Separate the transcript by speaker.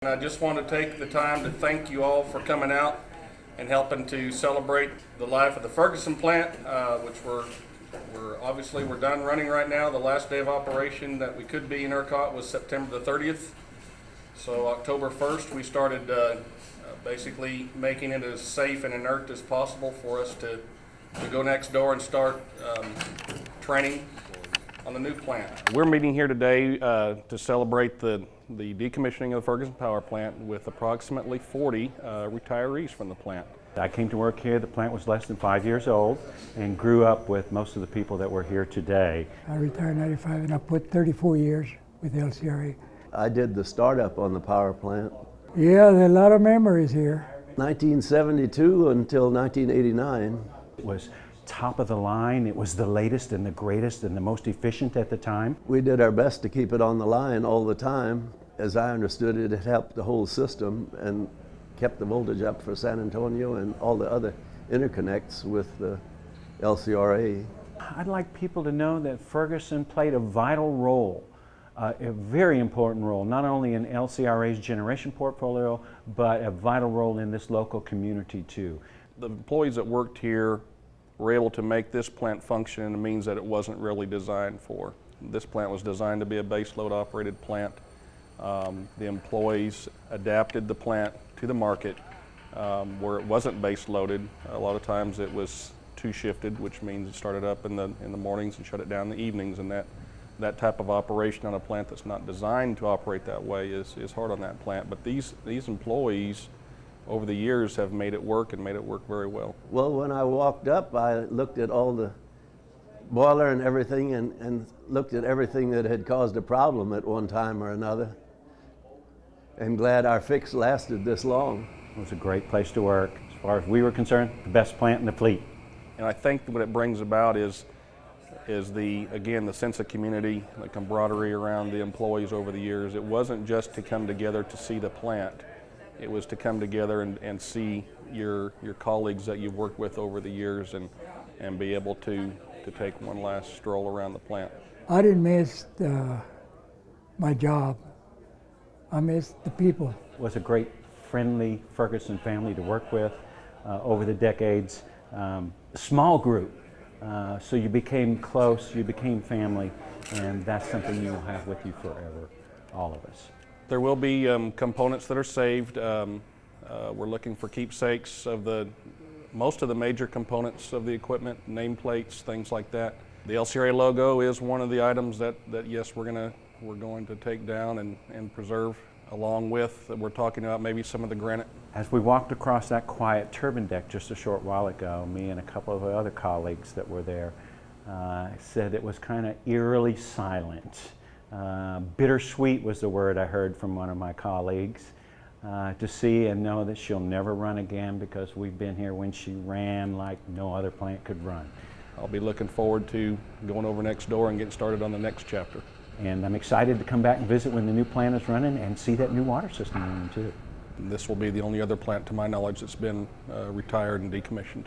Speaker 1: I just want to take the time to thank you all for coming out and helping to celebrate the life of the Ferguson plant, which we're done running right now. The last day of operation that we could be in ERCOT was September the 30th. So October 1st, we started basically making it as safe and inert as possible for us to go next door and start training on the new plant. We're meeting here today to celebrate the decommissioning of the Ferguson Power Plant with approximately 40 retirees from the plant.
Speaker 2: I came to work here. The plant was less than 5 years old and grew up with most of the people that were here today.
Speaker 3: I retired in '95 and I put 34 years with LCRA.
Speaker 4: I did the startup on the power plant.
Speaker 3: Yeah, there are a lot of memories here.
Speaker 4: 1972 until 1989.
Speaker 2: It was top of the line. It was the latest and the greatest and the most efficient at the time.
Speaker 4: We did our best to keep it on the line all the time. As I understood it, it helped the whole system and kept the voltage up for San Antonio and all the other interconnects with the LCRA.
Speaker 2: I'd like people to know that Ferguson played a vital role, a very important role, not only in LCRA's generation portfolio, but a vital role in this local community too.
Speaker 1: The employees that worked here were able to make this plant function in a means that it wasn't really designed for. This plant was designed to be a base load operated plant. The employees adapted the plant to the market where it wasn't base loaded. A lot of times it was two shifted, which means it started up in the mornings and shut it down in the evenings, and that type of operation on a plant that's not designed to operate that way is hard on that plant. But these employees over the years have made it work and made it work very well.
Speaker 4: Well, when I walked up, I looked at all the boiler and everything and looked at everything that had caused a problem at one time or another. I'm glad our fix lasted this long.
Speaker 2: It was a great place to work. As far as we were concerned, the best plant in the fleet.
Speaker 1: And I think what it brings about is the sense of community, the camaraderie around the employees over the years. It wasn't just to come together to see the plant. It was to come together and see your colleagues that you've worked with over the years and be able to take one last stroll around the plant.
Speaker 3: I didn't miss my job. I missed the people.
Speaker 2: It was a great, friendly Ferguson family to work with over the decades. Small group, so you became close, you became family, and that's something you'll have with you forever, all of us.
Speaker 1: There will be components that are saved. We're looking for keepsakes of most of the major components of the equipment, nameplates, things like that. The LCRA logo is one of the items that yes, we're going to take down and preserve, along with, we're talking about maybe some of the granite.
Speaker 2: As we walked across that quiet turbine deck just a short while ago, me and a couple of other colleagues that were there said it was kind of eerily silent. Bittersweet was the word I heard from one of my colleagues, to see and know that she'll never run again because we've been here when she ran like no other plant could run.
Speaker 1: I'll be looking forward to going over next door and getting started on the next chapter.
Speaker 2: And I'm excited to come back and visit when the new plant is running and see that new water system running too.
Speaker 1: This will be the only other plant to my knowledge that's been retired and decommissioned.